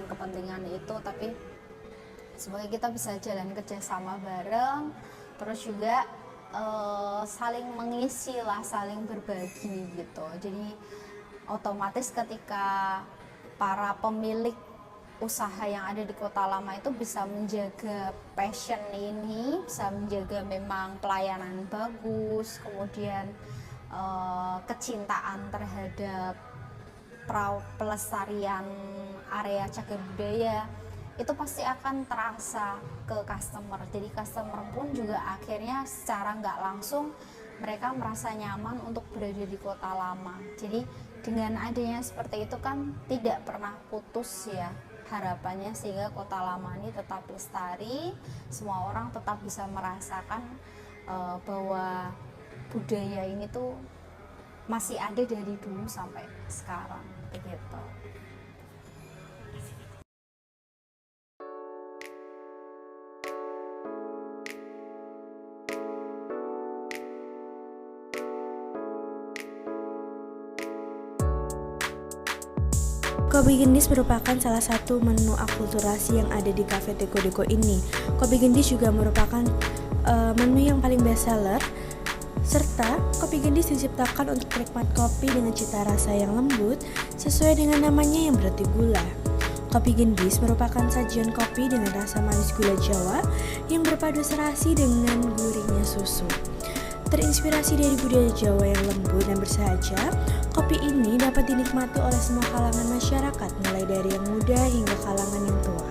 kepentingan itu, tapi semoga kita bisa jalan kerjasama bareng, terus juga saling mengisi lah, saling berbagi gitu. Jadi otomatis ketika para pemilik usaha yang ada di Kota Lama itu bisa menjaga passion ini, bisa menjaga memang pelayanan bagus, kemudian kecintaan terhadap pelestarian area cagar budaya, itu pasti akan terasa ke customer. Jadi customer pun juga akhirnya secara nggak langsung mereka merasa nyaman untuk berada di Kota Lama. Jadi dengan adanya seperti itu kan tidak pernah putus ya harapannya, sehingga Kota Lama ini tetap lestari, semua orang tetap bisa merasakan bahwa budaya ini tuh masih ada dari dulu sampai sekarang begitu. Kopi Gendis merupakan salah satu menu akulturasi yang ada di Cafe Teko Deko ini. Kopi Gendis juga merupakan menu yang paling best seller, serta Kopi Gendis diciptakan untuk penikmat kopi dengan cita rasa yang lembut sesuai dengan namanya yang berarti gula. Kopi Gendis merupakan sajian kopi dengan rasa manis gula Jawa yang berpadu serasi dengan gurihnya susu. Terinspirasi dari budaya Jawa yang lembut dan bersahaja, kopi ini dapat dinikmati oleh semua kalangan masyarakat, mulai dari yang muda hingga kalangan yang tua.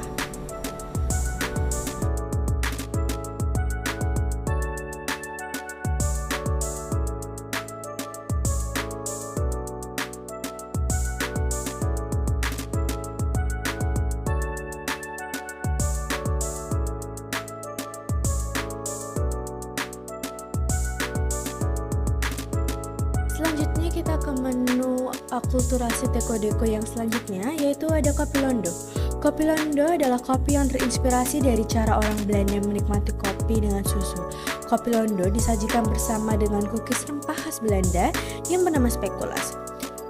Selanjutnya kita ke menu akulturasi Teko Deko yang selanjutnya, yaitu ada Kopi Londo. Kopi Londo adalah kopi yang terinspirasi dari cara orang Belanda menikmati kopi dengan susu. Kopi Londo disajikan bersama dengan cookies rempah khas Belanda yang bernama spekulas.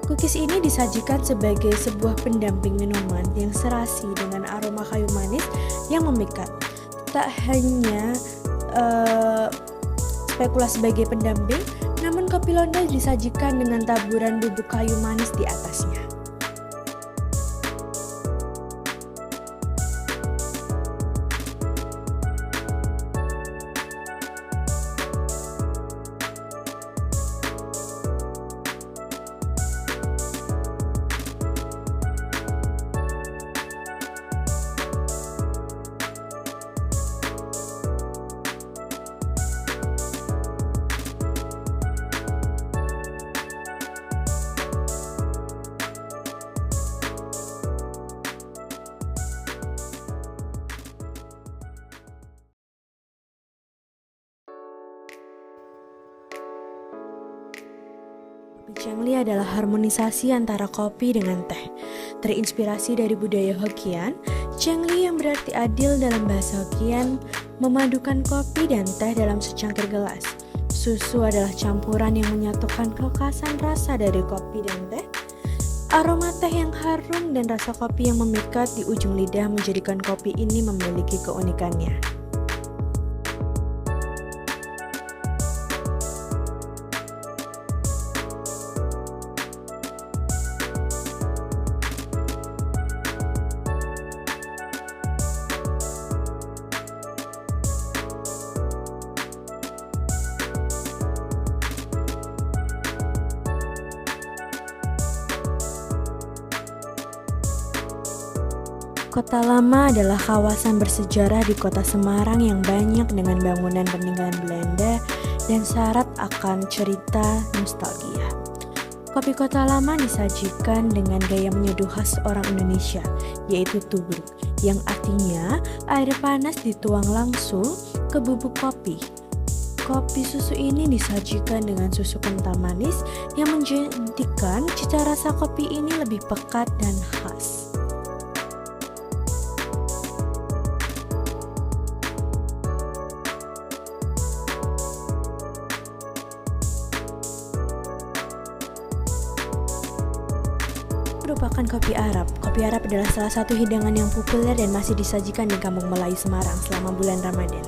Cookies ini disajikan sebagai sebuah pendamping minuman yang serasi dengan aroma kayu manis yang memikat. Tak hanya spekulas sebagai pendamping, namun kopi Londo disajikan dengan taburan bubuk kayu manis di atasnya. Kopi Chengli adalah harmonisasi antara kopi dengan teh. Terinspirasi dari budaya Hokkien, Chengli yang berarti adil dalam bahasa Hokkien memadukan kopi dan teh dalam secangkir gelas. Susu adalah campuran yang menyatukan kekasan rasa dari kopi dan teh. Aroma teh yang harum dan rasa kopi yang memikat di ujung lidah menjadikan kopi ini memiliki keunikannya. Kota Lama adalah kawasan bersejarah di kota Semarang yang banyak dengan bangunan peninggalan Belanda dan syarat akan cerita nostalgia. Kopi Kota Lama disajikan dengan gaya menyeduh khas orang Indonesia, yaitu tubruk, yang artinya air panas dituang langsung ke bubuk kopi. Kopi susu ini disajikan dengan susu kental manis yang menjadikan cita rasa kopi ini lebih pekat dan khas. Merupakan kopi Arab. Kopi Arab adalah salah satu hidangan yang populer dan masih disajikan di Kampung Melayu Semarang selama bulan Ramadan.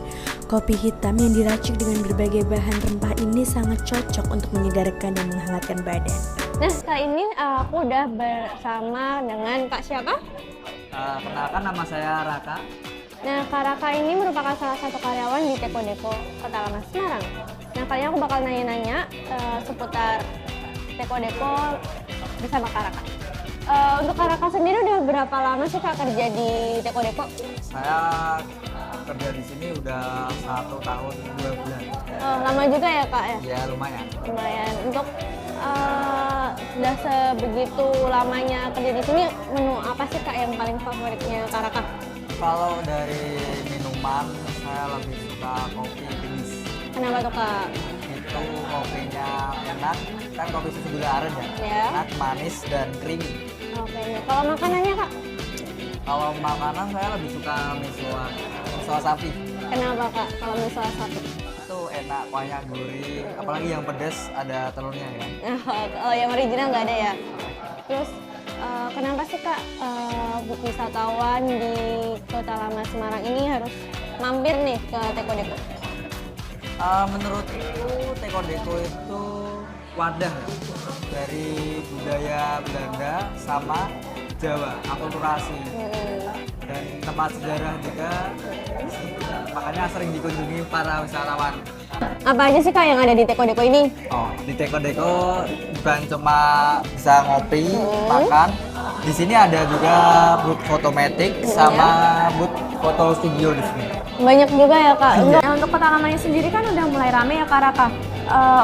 Kopi hitam yang diracik dengan berbagai bahan rempah ini sangat cocok untuk menyegarkan dan menghangatkan badan. Nah, kali ini aku udah bersama dengan Kak siapa? Kenalkan, nama saya Raka. Nah, Kak Raka ini merupakan salah satu karyawan di Teko Deko Kota Lama Semarang. Nah, kali ini aku bakal nanya-nanya seputar Teko Deko bersama Kak Raka. Untuk Kak Raka sendiri udah berapa lama sih Kak kerja di Teko Deko? Saya kerja di sini udah 1 tahun 2 bulan. Lama juga ya Kak ya? Ya lumayan. Lumayan. Untuk sudah sebegitu lamanya kerja di sini, menu apa sih Kak yang paling favoritnya Kak Raka? Kalau dari minuman, saya lebih suka kopi jenis. Kenapa tuh Kak? Itu kopinya enak, kan kopi susu gula aren ya? Ya. Enak, manis, dan creamy. Oke, nah, kalau makanannya Kak? Kalau makanan saya lebih suka miso sapi. Kenapa Kak kalau miso sapi? Itu enak, kuahnya gurih, apalagi yang pedas ada telurnya ya. Oh, yang original nggak ada ya? Terus kenapa sih Kak wisatawan di Kota Lama Semarang ini harus mampir nih ke Teko Deko? Menurutku Teko Deko itu wadah dari budaya Belanda sama Jawa, akulturasi. Dan tempat sejarah juga, makanya sering dikunjungi para wisatawan. Apa aja sih Kak yang ada di Teko Deko ini? Oh, di Teko Deko bukan cuma bisa ngopi, makan. Di sini ada juga booth fotomatic sama booth foto studio di sini. Banyak juga ya Kak. Nah, untuk Kota Lamanya sendiri kan udah mulai rame ya Kak Raka.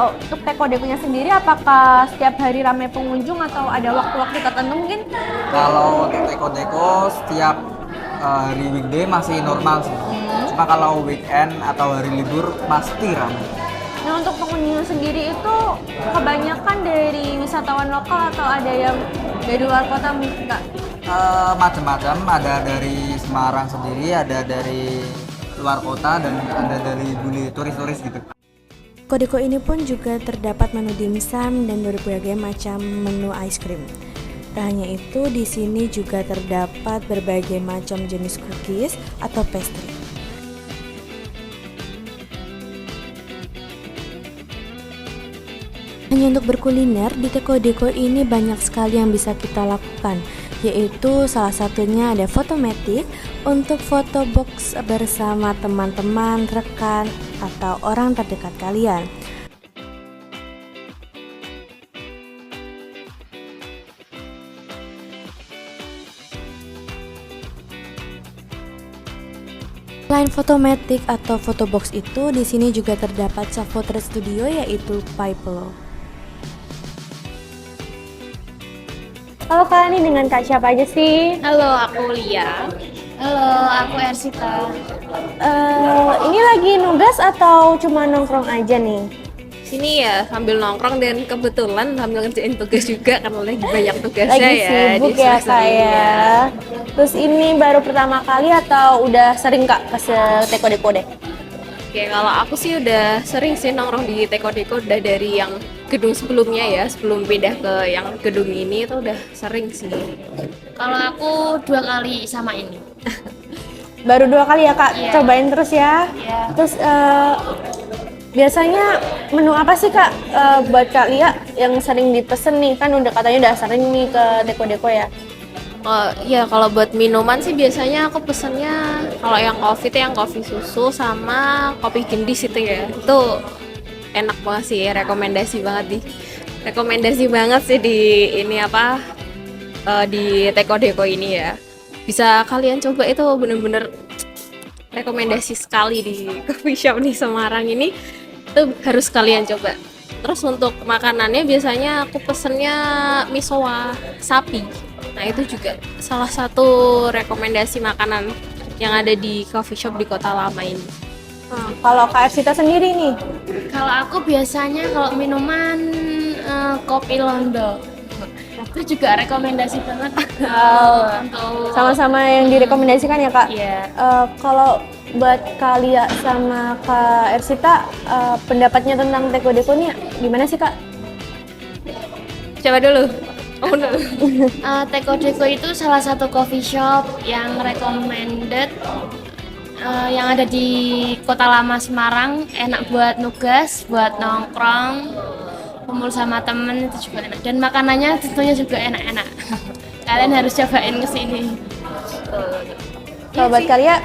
Untuk Teko Dekonya sendiri apakah setiap hari rame pengunjung atau ada waktu-waktu tertentu mungkin? Kalau untuk Teko Deko setiap hari weekday masih normal sih. Cuma kalau weekend atau hari libur pasti ramai. Nah, untuk pengunjung sendiri itu kebanyakan dari wisatawan lokal atau ada yang dari luar kota mungkin Kak? Macam-macam, ada dari Semarang sendiri, ada dari luar kota, dan ada dari bule turis-turis gitu. Kodeko ini pun juga terdapat menu dimsum dan berbagai macam menu ice cream. Tak hanya itu, di sini juga terdapat berbagai macam jenis cookies atau pastry. Hanya untuk berkuliner, di Teko Deko ini banyak sekali yang bisa kita lakukan, yaitu salah satunya ada fotomatic untuk foto box bersama teman-teman, rekan, atau orang terdekat kalian. Selain fotomatic atau fotobox itu, di sini juga terdapat self-portrait studio yaitu Pipelo. Halo Kak, ini dengan Kak siapa aja sih? Halo, aku Lia. Halo, aku Ersita. Ini lagi nugas atau cuma nongkrong aja nih? Sini ya sambil nongkrong dan kebetulan sambil ngerjain tugas juga karena lagi banyak tugasnya Lagi ya. sibuk di ya semester Kak ini ya. Terus ini baru pertama kali atau udah sering Kak ke Teko Deko deh? Oke, kalau aku sih udah sering sih nongkrong di Teko Deko, udah dari yang gedung sebelumnya ya, sebelum pindah ke yang gedung ini itu udah sering sih. Kalau aku 2 kali sama ini. Baru 2 kali ya Kak, Iya. cobain terus ya. Iya. Terus biasanya menu apa sih Kak buat Kak Lia yang sering dipesen nih? Kan udah katanya udah sering nih ke Teko Deko ya. Ya kalau buat minuman sih biasanya aku pesennya kalau yang kopi itu yang kopi susu sama kopi gendis itu ya. Itu enak banget sih, rekomendasi banget sih di ini di Teko Deko ini ya. bisa kalian coba, itu bener-bener rekomendasi sekali di coffee shop di Semarang ini, itu harus kalian coba. Terus untuk makanannya biasanya aku pesennya misoa sapi. Nah itu juga salah satu rekomendasi makanan yang ada di coffee shop di Kota Lama ini. Kalau Kak Ersita sendiri nih, Kalau aku biasanya kalau minuman kopi Londo. Itu juga rekomendasi banget untuk sama-sama yang direkomendasikan ya Kak. Iya. Kalau buat Kalia sama Kak Ersita, pendapatnya tentang Teko Deko ini gimana sih Kak? Coba dulu. Oh, dulu. Teko Deko itu salah satu coffee shop yang recommended yang ada di Kota Lama Semarang, enak buat nugas, buat nongkrong, kumpul sama temen itu juga enak, dan makanannya tentunya juga enak-enak. Kalian harus cobain kesini. Kalau buat Kalia,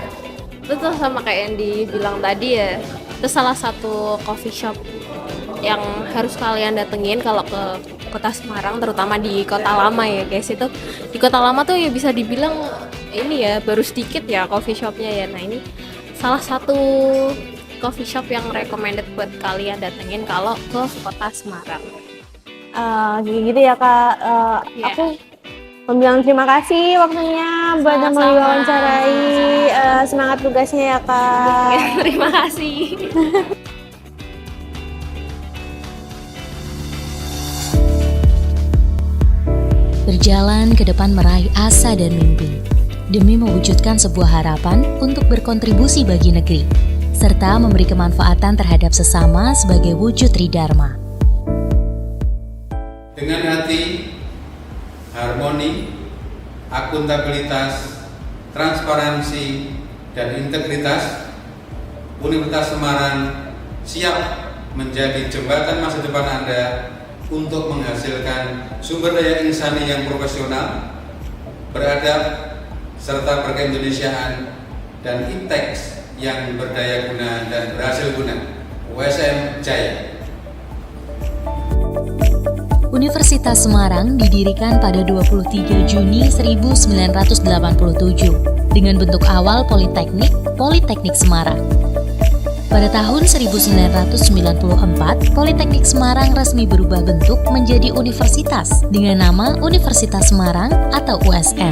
Betul, sama kayak yang dibilang tadi ya, itu salah satu coffee shop yang harus kalian datengin kalau ke Kota Semarang, terutama di Kota Lama ya guys. Itu di Kota Lama tuh ya bisa dibilang ini ya baru sedikit ya coffee shopnya ya. Nah ini salah satu coffee shop yang recommended buat kalian datengin kalau ke Kota Semarang. gitu ya Kak. Iya. Aku mau bilang terima kasih waktunya buat Sama-sama. mewawancarai. Semangat tugasnya ya Kak. Terima kasih. Berjalan ke depan meraih asa dan mimpi, demi mewujudkan sebuah harapan untuk berkontribusi bagi negeri, serta memberi kemanfaatan terhadap sesama sebagai wujud tridharma. Dengan hati, harmoni, akuntabilitas, transparansi, dan integritas, Universitas Semarang siap menjadi jembatan masa depan Anda untuk menghasilkan sumber daya insani yang profesional, beradab, serta berkeindonesiaan, dan ipteks yang berdaya guna dan berhasil guna. USM Jaya. Universitas Semarang didirikan pada 23 Juni 1987 dengan bentuk awal Politeknik Semarang. Pada tahun 1994, Politeknik Semarang resmi berubah bentuk menjadi universitas dengan nama Universitas Semarang atau USM.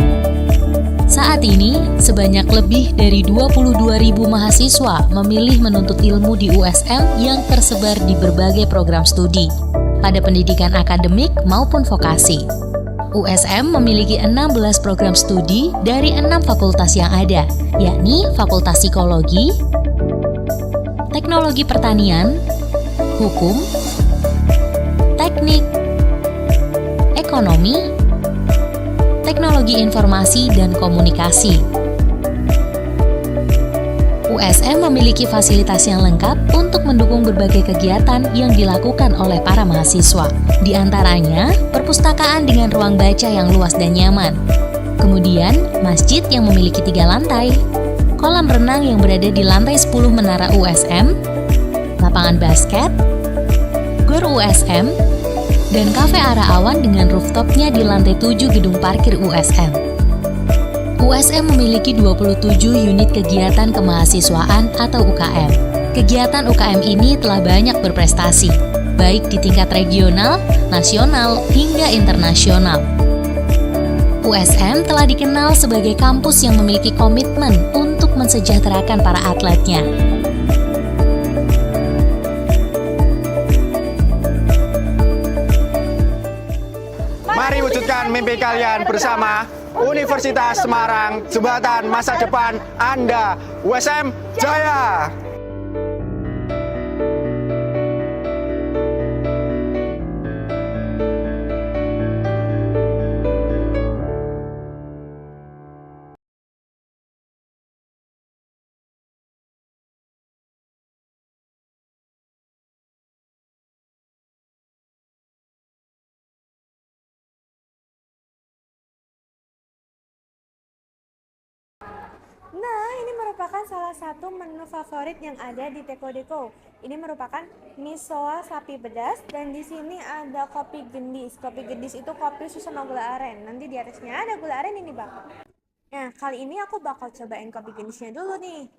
Saat ini, sebanyak lebih dari 22.000 mahasiswa memilih menuntut ilmu di USM yang tersebar di berbagai program studi, pada pendidikan akademik maupun vokasi. USM memiliki 16 program studi dari 6 fakultas yang ada, yakni Fakultas Psikologi, Teknologi Pertanian, Hukum, Teknik, Ekonomi, Teknologi Informasi dan Komunikasi. USM memiliki fasilitas yang lengkap untuk mendukung berbagai kegiatan yang dilakukan oleh para mahasiswa. Di antaranya, perpustakaan dengan ruang baca yang luas dan nyaman. Kemudian, masjid yang memiliki 3 lantai, kolam renang yang berada di lantai 10 menara USM, lapangan basket, gor USM, dan kafe arah awan dengan rooftopnya di lantai 7 gedung parkir USM. USM memiliki 27 unit kegiatan kemahasiswaan atau UKM. Kegiatan UKM ini telah banyak berprestasi, baik di tingkat regional, nasional, hingga internasional. USM telah dikenal sebagai kampus yang memiliki komitmen untuk mensejahterakan para atletnya. Mari wujudkan mimpi kalian bersama Universitas Semarang, jembatan masa depan Anda. USM Jaya! Nah, ini merupakan salah satu menu favorit yang ada di Teko Deko. Ini merupakan misoa sapi pedas dan di sini ada kopi gendis. Kopi gendis itu kopi susu sama gula aren. Nanti di atasnya ada gula aren ini, Bang. Nah, kali ini aku bakal cobain kopi jenisnya dulu nih.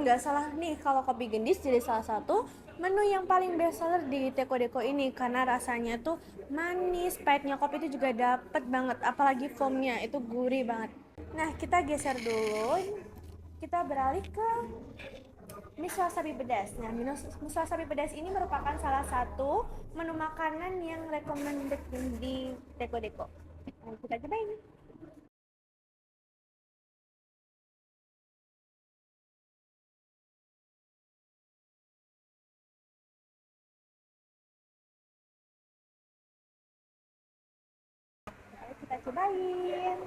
Nggak salah nih kalau kopi gendis jadi salah satu menu yang paling best seller di Teko Deko ini karena rasanya tuh manis, pahitnya kopi itu juga dapet banget, apalagi foamnya itu gurih banget. Nah, kita geser dulu, kita beralih ke miso sapi pedas. Nah, miso sapi pedas ini merupakan salah satu menu makanan yang recommended di Teko Deko. Nah, kita cobain. Kita cobain.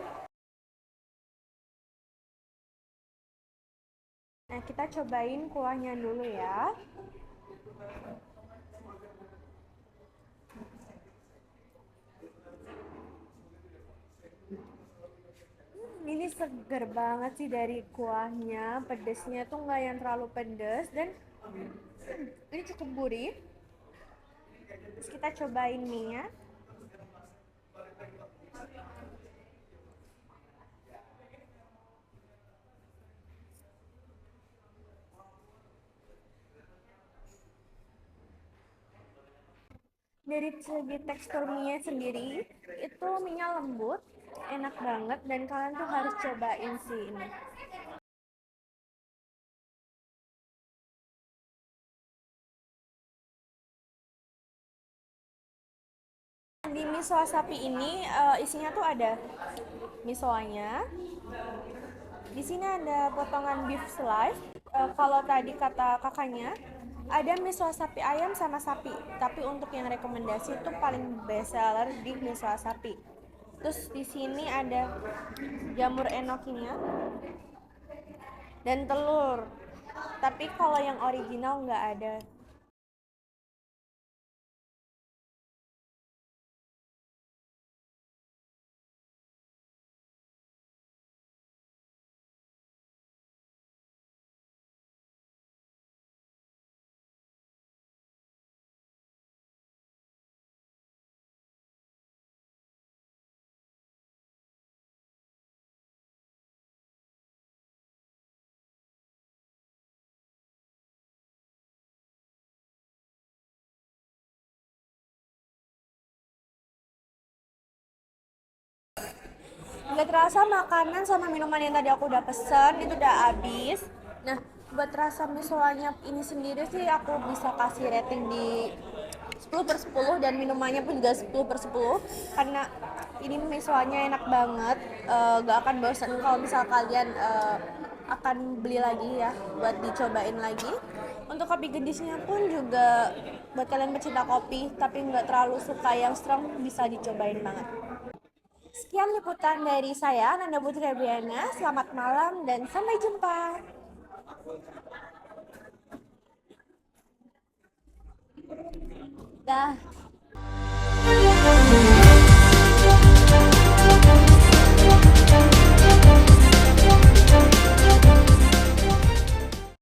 Nah, kita cobain kuahnya dulu ya. Ini seger banget sih dari kuahnya, pedesnya tuh nggak yang terlalu pedes dan ini cukup gurih. Terus kita cobain mie-nya. Dari segi tekstur mie sendiri itu mie-nya lembut, enak banget dan kalian tuh harus cobain sih ini. Di miso sapi ini isinya tuh ada misoanya. Di sini ada potongan beef slice. Kalau tadi kata kakaknya ada miso sapi ayam sama sapi. Tapi untuk yang rekomendasi itu paling best seller di miso sapi. Terus di sini ada jamur enokinya dan telur. Tapi kalau yang original nggak ada. Nggak terasa makanan sama minuman yang tadi aku udah pesen itu udah habis. Nah, buat rasa misoanya ini sendiri sih aku bisa kasih rating di 10/10 dan minumannya pun juga 10/10 karena ini misoanya enak banget. Gak akan bosan kalau misal kalian akan beli lagi ya buat dicobain lagi. Untuk kopi gendisnya pun juga buat kalian pecinta kopi tapi nggak terlalu suka yang strong bisa dicobain banget. Sekian liputan dari saya, Nanda Putri Abriana. Selamat malam dan sampai jumpa. Dah.